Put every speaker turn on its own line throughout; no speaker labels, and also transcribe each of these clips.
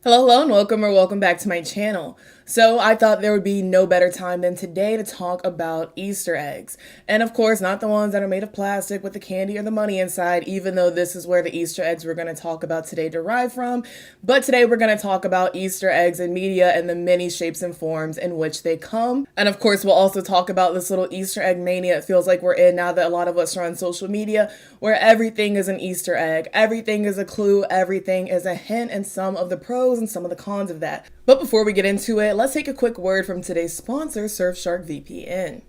Hello, and welcome back to my channel. So I thought there would be no better time than today to talk about Easter eggs. And of course, not the ones that are made of plastic with the candy or the money inside, even though this is where the Easter eggs we're going to talk about today derive from. But today we're going to talk about Easter eggs in media and the many shapes and forms in which they come. And of course, we'll also talk about this little Easter egg mania it feels like we're in now that a lot of us are on social media, where everything is an Easter egg, everything is a clue, everything is a hint, and some of the pros and some of the cons of that. But before we get into it, let's take a quick word from today's sponsor, Surfshark VPN.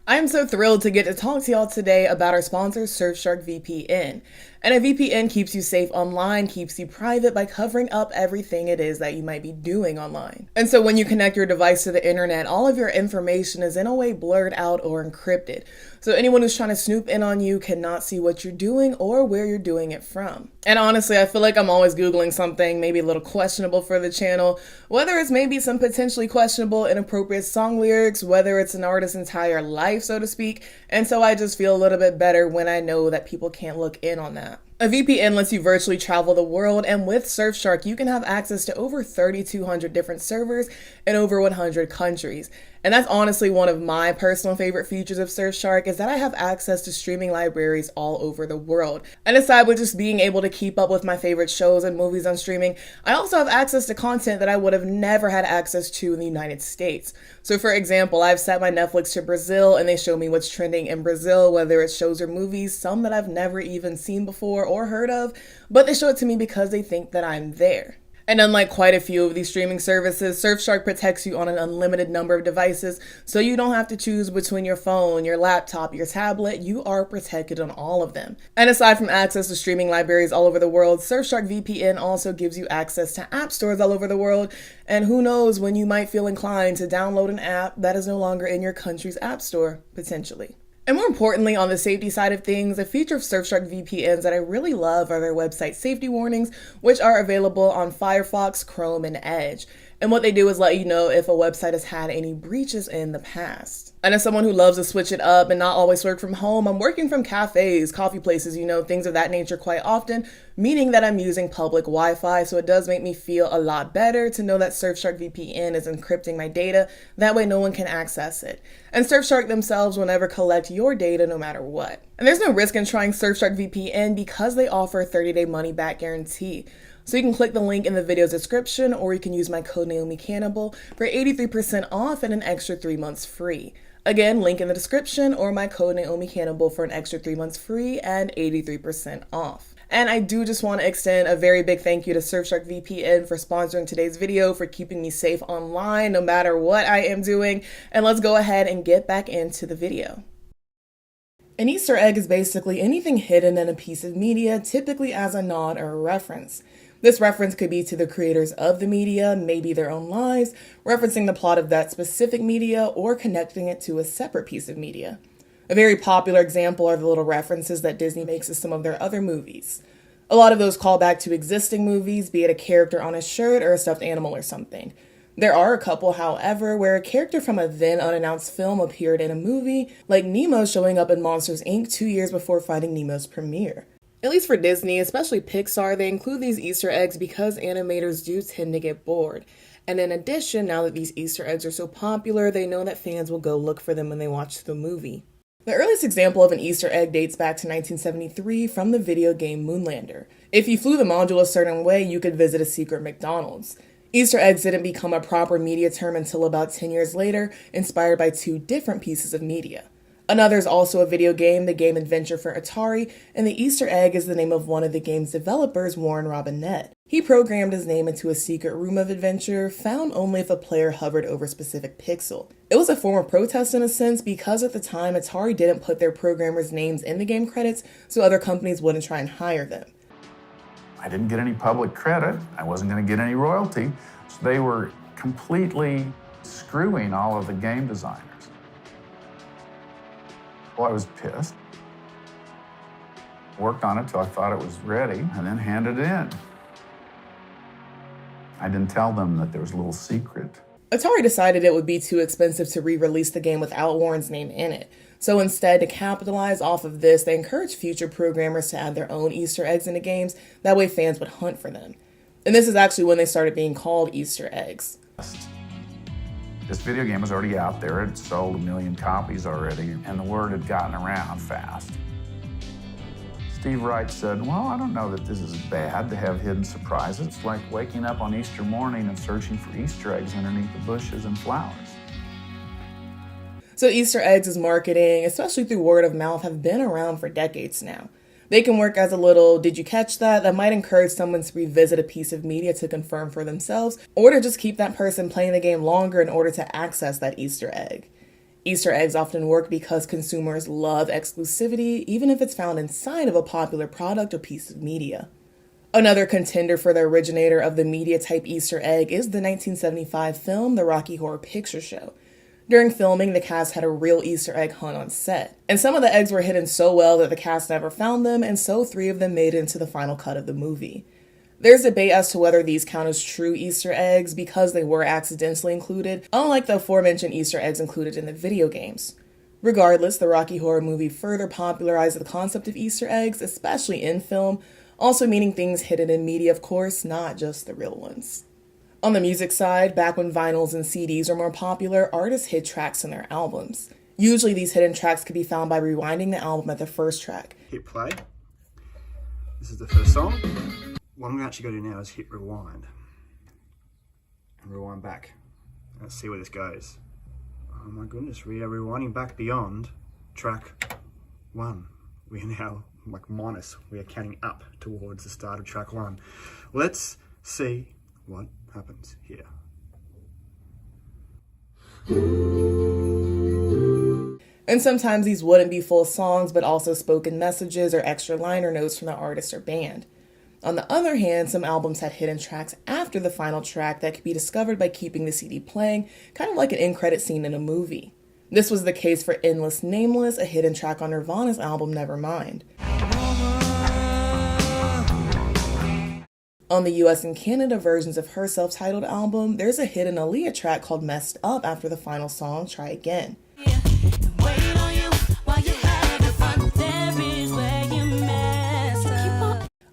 I am so thrilled to get to talk to y'all today about our sponsor, Surfshark VPN. And a VPN keeps you safe online, keeps you private by covering up everything it is that you might be doing online. And so when you connect your device to the internet, all of your information is in a way blurred out or encrypted. So anyone who's trying to snoop in on you cannot see what you're doing or where you're doing it from. And honestly, I feel like I'm always Googling something maybe a little questionable for the channel, whether it's maybe some potentially questionable, inappropriate song lyrics, whether it's an artist's entire life, so to speak. And so I just feel a little bit better when I know that people can't look in on that. A VPN lets you virtually travel the world, and with Surfshark, you can have access to over 3,200 different servers in over 100 countries. And that's honestly one of my personal favorite features of Surfshark is that I have access to streaming libraries all over the world. And aside with just being able to keep up with my favorite shows and movies on streaming, I also have access to content that I would have never had access to in the United States. So for example, I've set my Netflix to Brazil and they show me what's trending in Brazil, whether it's shows or movies, some that I've never even seen before or heard of, but they show it to me because they think that I'm there. And unlike quite a few of these streaming services, Surfshark protects you on an unlimited number of devices, so you don't have to choose between your phone, your laptop, your tablet. You are protected on all of them. And aside from access to streaming libraries all over the world, Surfshark VPN also gives you access to app stores all over the world, and who knows when you might feel inclined to download an app that is no longer in your country's app store, potentially. And more importantly, on the safety side of things, a feature of Surfshark VPNs that I really love are their website safety warnings, which are available on Firefox, Chrome, and Edge. And what they do is let you know if a website has had any breaches in the past. And as someone who loves to switch it up and not always work from home, I'm working from cafes, coffee places, things of that nature quite often, meaning that I'm using public Wi-Fi, so it does make me feel a lot better to know that Surfshark VPN is encrypting my data. That way no one can access it. And Surfshark themselves will never collect your data no matter what. And there's no risk in trying Surfshark VPN because they offer a 30-day money-back guarantee. So you can click the link in the video's description, or you can use my code NAOMI for 83% off and an extra 3 months free. Again, link in the description or my code NAOMI for an extra 3 months free and 83% off. And I do just want to extend a very big thank you to Surfshark VPN for sponsoring today's video, for keeping me safe online no matter what I am doing. And let's go ahead and get back into the video. An Easter egg is basically anything hidden in a piece of media, typically as a nod or a reference. This reference could be to the creators of the media, maybe their own lives, referencing the plot of that specific media, or connecting it to a separate piece of media. A very popular example are the little references that Disney makes to some of their other movies. A lot of those call back to existing movies, be it a character on a shirt or a stuffed animal or something. There are a couple, however, where a character from a then unannounced film appeared in a movie, like Nemo showing up in Monsters, Inc. 2 years before Finding Nemo's premiere. At least for Disney, especially Pixar, they include these Easter eggs because animators do tend to get bored. And in addition, now that these Easter eggs are so popular, they know that fans will go look for them when they watch the movie. The earliest example of an Easter egg dates back to 1973 from the video game Moonlander. If you flew the module a certain way, you could visit a secret McDonald's. Easter eggs didn't become a proper media term until about 10 years later, inspired by two different pieces of media. Another is also a video game, the game Adventure for Atari, and the Easter egg is the name of one of the game's developers, Warren Robinett. He programmed his name into a secret room of adventure, found only if a player hovered over a specific pixel. It was a form of protest in a sense because at the time Atari didn't put their programmers' names in the game credits so other companies wouldn't try and hire them.
I didn't get any public credit. I wasn't going to get any royalty. So they were completely screwing all of the game designers. Well, I was pissed. Worked on it till I thought it was ready and then handed it in. I didn't tell them that there was a little secret.
Atari decided it would be too expensive to re-release the game without Warren's name in it. So instead, to capitalize off of this, they encouraged future programmers to add their own Easter eggs into games. That way fans would hunt for them. And this is actually when they started being called Easter eggs.
This video game was already out there. It sold 1 million copies already, and the word had gotten around fast. Steve Wright said, well, I don't know that this is bad to have hidden surprises. It's like waking up on Easter morning and searching for Easter eggs underneath the bushes and flowers.
So Easter eggs as marketing, especially through word of mouth, have been around for decades now. They can work as a little "did you catch that?" that might encourage someone to revisit a piece of media to confirm for themselves, or to just keep that person playing the game longer in order to access that Easter egg. Easter eggs often work because consumers love exclusivity, even if it's found inside of a popular product or piece of media. Another contender for the originator of the media-type Easter egg is the 1975 film The Rocky Horror Picture Show. During filming, the cast had a real Easter egg hunt on set, and some of the eggs were hidden so well that the cast never found them, and so 3 of them made it into the final cut of the movie. There's debate as to whether these count as true Easter eggs because they were accidentally included, unlike the aforementioned Easter eggs included in the video games. Regardless, the Rocky Horror movie further popularized the concept of Easter eggs, especially in film, also meaning things hidden in media, of course, not just the real ones. On the music side, back when vinyls and CDs were more popular, artists hid tracks in their albums. Usually these hidden tracks could be found by rewinding the album at the first track.
Hit play. This is the first song. What I'm actually going to do now is hit rewind. And rewind back. Let's see where this goes. Oh my goodness, we are rewinding back beyond track 1. We are now minus. We are counting up towards the start of track 1. Let's see what happens here.
And sometimes these wouldn't be full songs, but also spoken messages or extra liner notes from the artist or band. On the other hand, some albums had hidden tracks after the final track that could be discovered by keeping the CD playing, kind of like an end-credit scene in a movie. This was the case for Endless Nameless, a hidden track on Nirvana's album Nevermind. On the US and Canada versions of her self-titled album, there's a hidden Aaliyah track called Messed Up after the final song, Try Again.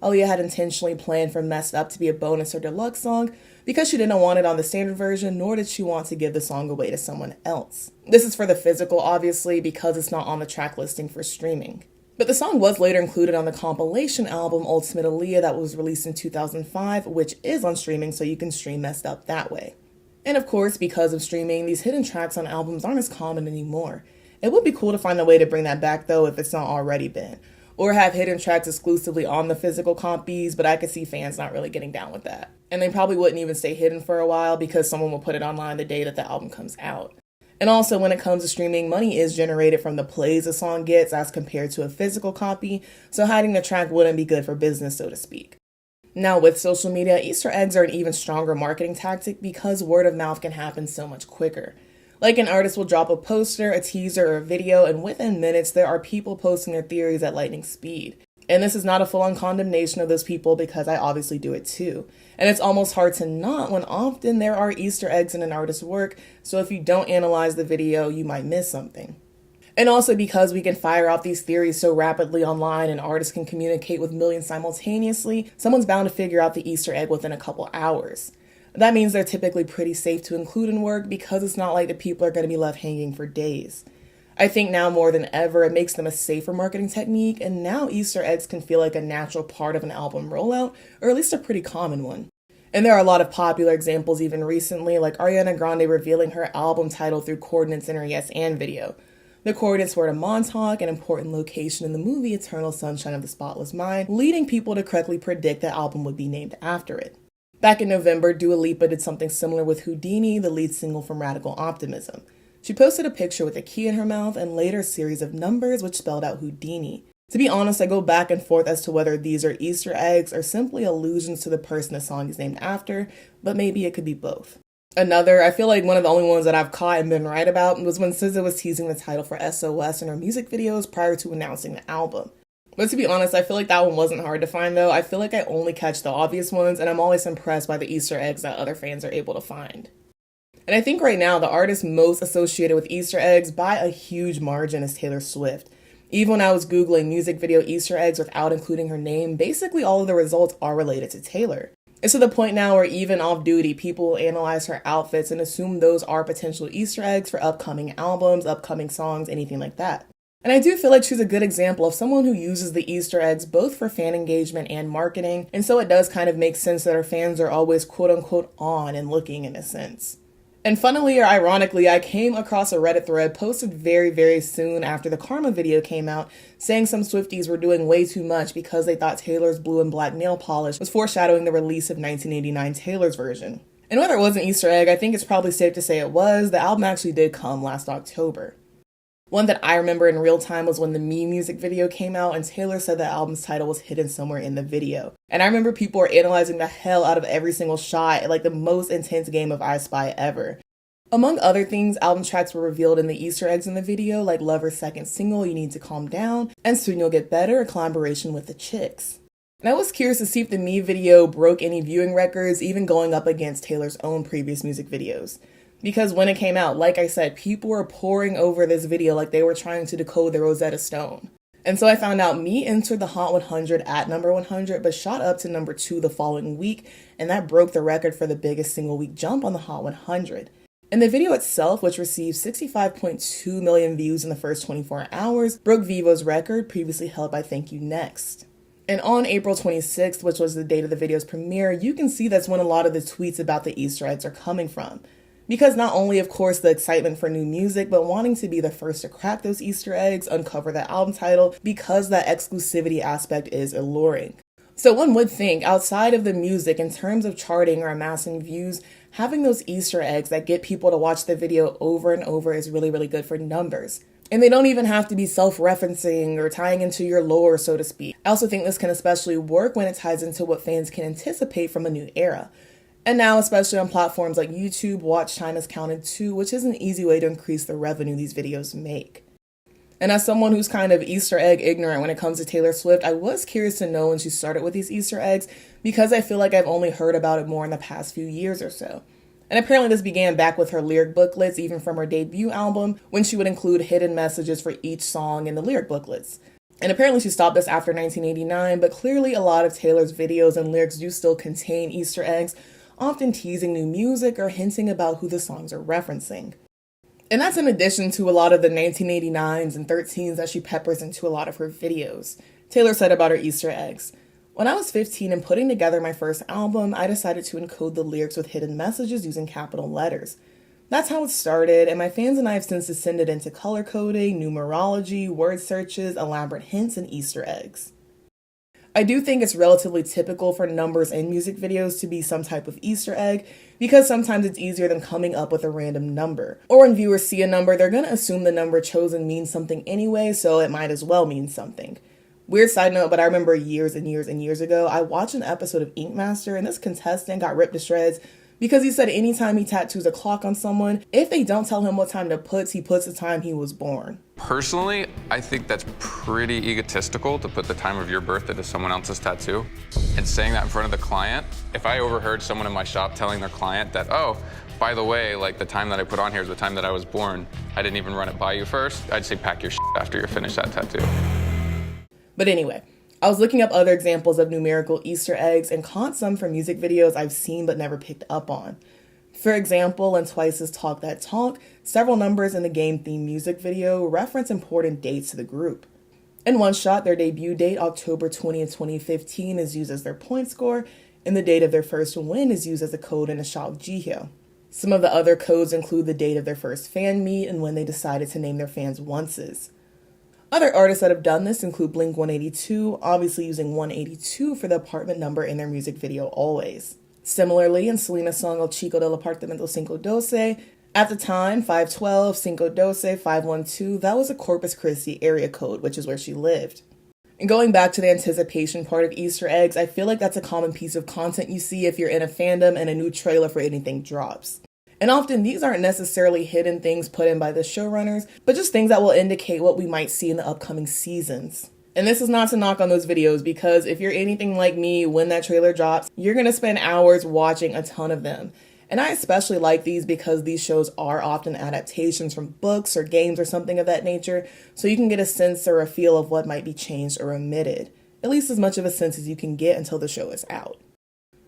Aaliyah had intentionally planned for Messed Up to be a bonus or deluxe song because she didn't want it on the standard version, nor did she want to give the song away to someone else. This is for the physical, obviously, because it's not on the track listing for streaming. But the song was later included on the compilation album Ultimate Aaliyah that was released in 2005, which is on streaming, so you can stream Messed Up that way. And of course, because of streaming, these hidden tracks on albums aren't as common anymore. It would be cool to find a way to bring that back though if it's not already been. Or have hidden tracks exclusively on the physical copies, but I could see fans not really getting down with that. And they probably wouldn't even stay hidden for a while because someone will put it online the day that the album comes out. And also, when it comes to streaming, money is generated from the plays a song gets as compared to a physical copy, so hiding the track wouldn't be good for business, so to speak. Now, with social media, Easter eggs are an even stronger marketing tactic because word of mouth can happen so much quicker. Like an artist will drop a poster, a teaser, or a video, and within minutes there are people posting their theories at lightning speed. And this is not a full-on condemnation of those people because I obviously do it too. And it's almost hard to not when often there are Easter eggs in an artist's work, so if you don't analyze the video, you might miss something. And also because we can fire out these theories so rapidly online and artists can communicate with millions simultaneously, someone's bound to figure out the Easter egg within a couple hours. That means they're typically pretty safe to include in work because it's not like the people are going to be left hanging for days. I think now more than ever, it makes them a safer marketing technique, and now Easter eggs can feel like a natural part of an album rollout, or at least a pretty common one. And there are a lot of popular examples even recently, like Ariana Grande revealing her album title through coordinates in her Yes and video. The coordinates were at a Montauk, an important location in the movie Eternal Sunshine of the Spotless Mind, leading people to correctly predict the album would be named after it. Back in November, Dua Lipa did something similar with Houdini, the lead single from Radical Optimism. She posted a picture with a key in her mouth and later a series of numbers which spelled out Houdini. To be honest, I go back and forth as to whether these are Easter eggs or simply allusions to the person the song is named after, but maybe it could be both. Another, I feel like one of the only ones that I've caught and been right about was when SZA was teasing the title for SOS in her music videos prior to announcing the album. But to be honest, I feel like that one wasn't hard to find though. I feel like I only catch the obvious ones, and I'm always impressed by the Easter eggs that other fans are able to find. And I think right now the artist most associated with Easter eggs by a huge margin is Taylor Swift. Even when I was Googling music video Easter eggs without including her name, basically all of the results are related to Taylor. It's to the point now where even off duty, people will analyze her outfits and assume those are potential Easter eggs for upcoming albums, upcoming songs, anything like that. And I do feel like she's a good example of someone who uses the Easter eggs both for fan engagement and marketing, and so it does kind of make sense that her fans are always quote-unquote on and looking in a sense. And funnily or ironically, I came across a Reddit thread posted very soon after the Karma video came out, saying some Swifties were doing way too much because they thought Taylor's blue and black nail polish was foreshadowing the release of 1989 Taylor's version. And whether it was an Easter egg, I think it's probably safe to say it was. The album actually did come last October. One that I remember in real time was when the Me music video came out and Taylor said the album's title was hidden somewhere in the video. And I remember people were analyzing the hell out of every single shot, like the most intense game of I Spy ever. Among other things, album tracks were revealed in the Easter eggs in the video, like Lover's second single, You Need to Calm Down, and Soon You'll Get Better, a collaboration with the Chicks. And I was curious to see if the Me video broke any viewing records, even going up against Taylor's own previous music videos. Because when it came out, like I said, people were poring over this video like they were trying to decode the Rosetta Stone. And so I found out Me entered the Hot 100 at number 100, but shot up to number 2 the following week, and that broke the record for the biggest single week jump on the Hot 100. And the video itself, which received 65.2 million views in the first 24 hours, broke Vevo's record previously held by Thank You Next. And on April 26th, which was the date of the video's premiere, you can see that's when a lot of the tweets about the Easter eggs are coming from. Because not only, of course, the excitement for new music, but wanting to be the first to crack those Easter eggs, uncover the album title, because that exclusivity aspect is alluring. So one would think, outside of the music, in terms of charting or amassing views, having those Easter eggs that get people to watch the video over and over is really good for numbers. And they don't even have to be self-referencing or tying into your lore, so to speak. I also think this can especially work when it ties into what fans can anticipate from a new era. And now, especially on platforms like YouTube, watch time is counted too, which is an easy way to increase the revenue these videos make. And as someone who's kind of Easter egg ignorant when it comes to Taylor Swift, I was curious to know when she started with these Easter eggs because I feel like I've only heard about it more in the past few years or so. And apparently this began back with her lyric booklets, even from her debut album, when she would include hidden messages for each song in the lyric booklets. And apparently she stopped this after 1989, but clearly a lot of Taylor's videos and lyrics do still contain Easter eggs, often teasing new music or hinting about who the songs are referencing. And that's in addition to a lot of the 1989s and 13s that she peppers into a lot of her videos. Taylor said about her Easter eggs, "When I was 15 and putting together my first album, I decided to encode the lyrics with hidden messages using capital letters. That's how it started, and my fans and I have since descended into color coding, numerology, word searches, elaborate hints, and Easter eggs." I do think it's relatively typical for numbers in music videos to be some type of Easter egg because sometimes it's easier than coming up with a random number. Or when viewers see a number, they're going to assume the number chosen means something anyway, so it might as well mean something. Weird side note, but I remember years ago, I watched an episode of Ink Master and this contestant got ripped to shreds because he said anytime he tattoos a clock on someone, if they don't tell him what time to put, he puts the time he was born.
Personally, I think that's pretty egotistical to put the time of your birth into someone else's tattoo. And saying that in front of the client, if I overheard someone in my shop telling their client that, oh, by the way, like the time that I put on here is the time that I was born, I didn't even run it by you first, I'd say pack your shit after you're finished that tattoo.
But anyway, I was looking up other examples of numerical Easter eggs and caught some from music videos I've seen but never picked up on. For example, in Twice's Talk That Talk, several numbers in the game-themed music video reference important dates to the group. In One Shot, their debut date, October 20th, 2015, is used as their point score, and the date of their first win is used as a code in a shot with Jihyo. Some of the other codes include the date of their first fan meet and when they decided to name their fans onces. Other artists that have done this include Blink-182, obviously using 182 for the apartment number in their music video always. Similarly, in Selena's song El Chico del Apartamento 512, at the time, 512, 512, 512, that was a Corpus Christi area code, which is where she lived. And going back to the anticipation part of Easter eggs, I feel like that's a common piece of content you see if you're in a fandom and a new trailer for anything drops. And often these aren't necessarily hidden things put in by the showrunners, but just things that will indicate what we might see in the upcoming seasons. And this is not to knock on those videos because if you're anything like me, when that trailer drops, you're going to spend hours watching a ton of them. And I especially like these because these shows are often adaptations from books or games or something of that nature, so you can get a sense or a feel of what might be changed or omitted. At least as much of a sense as you can get until the show is out.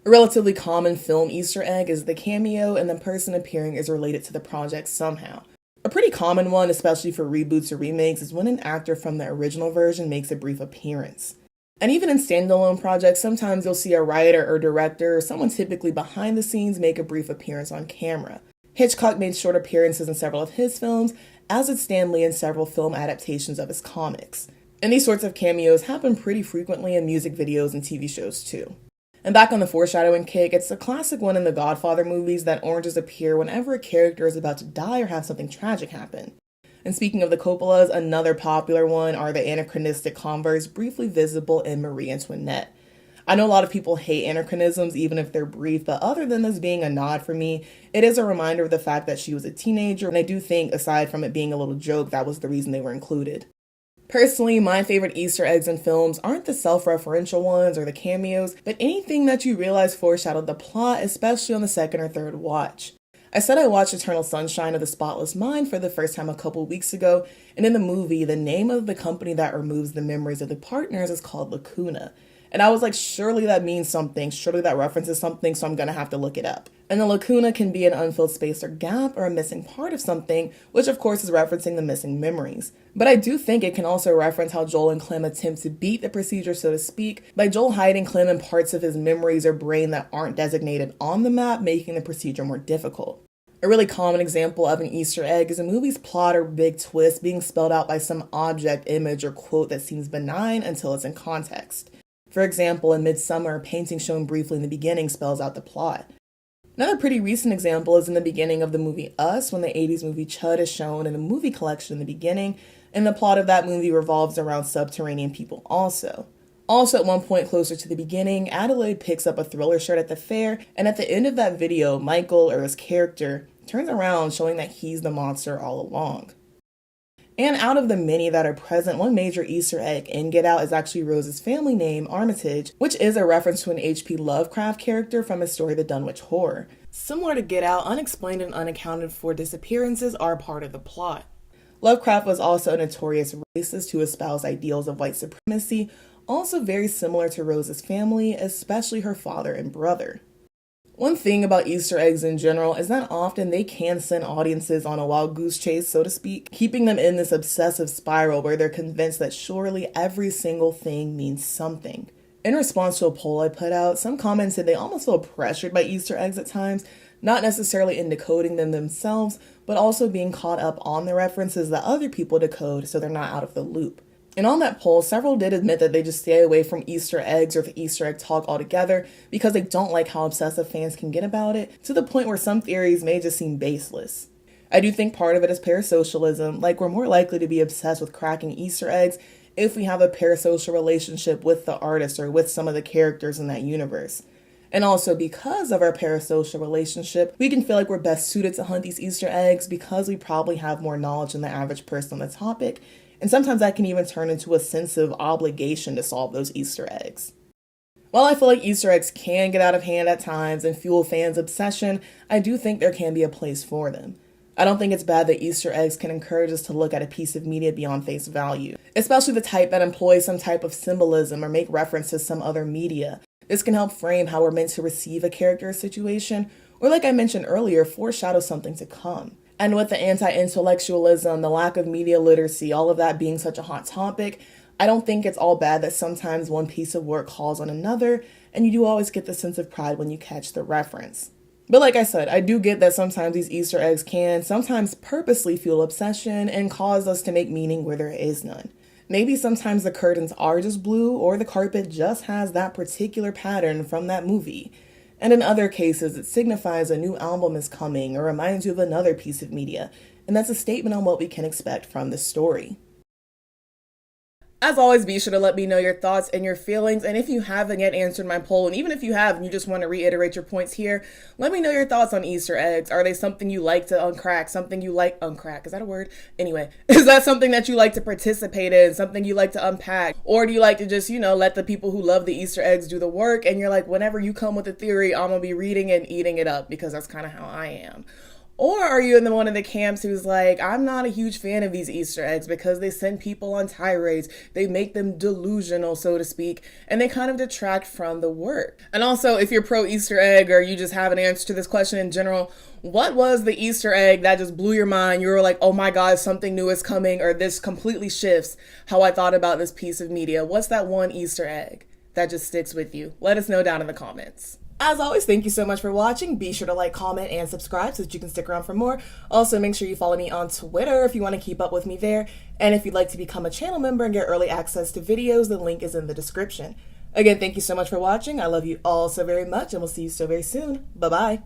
A relatively common film Easter egg is the cameo, and the person appearing is related to the project somehow. A pretty common one, especially for reboots or remakes, is when an actor from the original version makes a brief appearance. And even in standalone projects, sometimes you'll see a writer or director or someone typically behind the scenes make a brief appearance on camera. Hitchcock made short appearances in several of his films, as did Stan Lee in several film adaptations of his comics. And these sorts of cameos happen pretty frequently in music videos and TV shows too. And back on the foreshadowing kick, it's a classic one in the Godfather movies that oranges appear whenever a character is about to die or have something tragic happen. And speaking of the Coppolas, another popular one are the anachronistic converts briefly visible in Marie Antoinette. I know a lot of people hate anachronisms even if they're brief, but other than this being a nod for me, it is a reminder of the fact that she was a teenager, and I do think, aside from it being a little joke, that was the reason they were included. Personally, my favorite Easter eggs in films aren't the self-referential ones or the cameos, but anything that you realize foreshadowed the plot, especially on the second or third watch. I said I watched Eternal Sunshine of the Spotless Mind for the first time a couple weeks ago, and in the movie, the name of the company that removes the memories of the partners is called Lacuna. And I was like, surely that means something, surely that references something, so I'm gonna have to look it up. And the lacuna can be an unfilled space or gap or a missing part of something, which of course is referencing the missing memories. But I do think it can also reference how Joel and Clem attempt to beat the procedure, so to speak, by Joel hiding Clem in parts of his memories or brain that aren't designated on the map, making the procedure more difficult. A really common example of an Easter egg is a movie's plot or big twist being spelled out by some object, image, or quote that seems benign until it's in context. For example, in Midsummer, a painting shown briefly in the beginning spells out the plot. Another pretty recent example is in the beginning of the movie Us, when the 80s movie Chud is shown in a movie collection in the beginning, and the plot of that movie revolves around subterranean people also. Also, at one point closer to the beginning, Adelaide picks up a Thriller shirt at the fair, and at the end of that video, Michael, or his character, turns around showing that he's the monster all along. And out of the many that are present, one major Easter egg in Get Out is actually Rose's family name, Armitage, which is a reference to an H.P. Lovecraft character from his story The Dunwich Horror. Similar to Get Out, unexplained and unaccounted for disappearances are part of the plot. Lovecraft was also a notorious racist who espoused ideals of white supremacy, also very similar to Rose's family, especially her father and brother. One thing about Easter eggs in general is that often they can send audiences on a wild goose chase, so to speak, keeping them in this obsessive spiral where they're convinced that surely every single thing means something. In response to a poll I put out, some commented they almost feel pressured by Easter eggs at times, not necessarily in decoding them themselves, but also being caught up on the references that other people decode so they're not out of the loop. And on that poll, several did admit that they just stay away from Easter eggs or the Easter egg talk altogether because they don't like how obsessive fans can get about it, to the point where some theories may just seem baseless. I do think part of it is parasocialism, like we're more likely to be obsessed with cracking Easter eggs if we have a parasocial relationship with the artist or with some of the characters in that universe. And also because of our parasocial relationship, we can feel like we're best suited to hunt these Easter eggs because we probably have more knowledge than the average person on the topic. And sometimes that can even turn into a sense of obligation to solve those Easter eggs. While I feel like Easter eggs can get out of hand at times and fuel fans' obsession, I do think there can be a place for them. I don't think it's bad that Easter eggs can encourage us to look at a piece of media beyond face value, especially the type that employs some type of symbolism or make reference to some other media. This can help frame how we're meant to receive a character or situation, or like I mentioned earlier, foreshadow something to come. And with the anti-intellectualism, the lack of media literacy, all of that being such a hot topic, I don't think it's all bad that sometimes one piece of work calls on another, and you do always get the sense of pride when you catch the reference. But like I said, I do get that sometimes these Easter eggs can sometimes purposely fuel obsession and cause us to make meaning where there is none. Maybe sometimes the curtains are just blue or the carpet just has that particular pattern from that movie. And in other cases, it signifies a new album is coming or reminds you of another piece of media, and that's a statement on what we can expect from this story. As always, be sure to let me know your thoughts and your feelings, and if you haven't yet answered my poll, and even if you have and you just want to reiterate your points here, let me know your thoughts on Easter eggs. Are they something you like to uncrack? Something you like uncrack? Is that a word? Anyway, is that something that you like to participate in? Something you like to unpack? Or do you like to just, let the people who love the Easter eggs do the work, and you're like, whenever you come with a theory, I'm going to be reading and eating it up because that's kind of how I am. Or are you in one of the camps who's like, I'm not a huge fan of these Easter eggs because they send people on tirades, they make them delusional, so to speak, and they kind of detract from the work. And also, if you're pro Easter egg or you just have an answer to this question in general, what was the Easter egg that just blew your mind? You were like, oh my God, something new is coming, or this completely shifts how I thought about this piece of media. What's that one Easter egg that just sticks with you? Let us know down in the comments. As always, thank you so much for watching. Be sure to like, comment, and subscribe so that you can stick around for more. Also, make sure you follow me on Twitter if you want to keep up with me there. And if you'd like to become a channel member and get early access to videos, the link is in the description. Again, thank you so much for watching. I love you all so very much, and we'll see you so very soon. Bye-bye.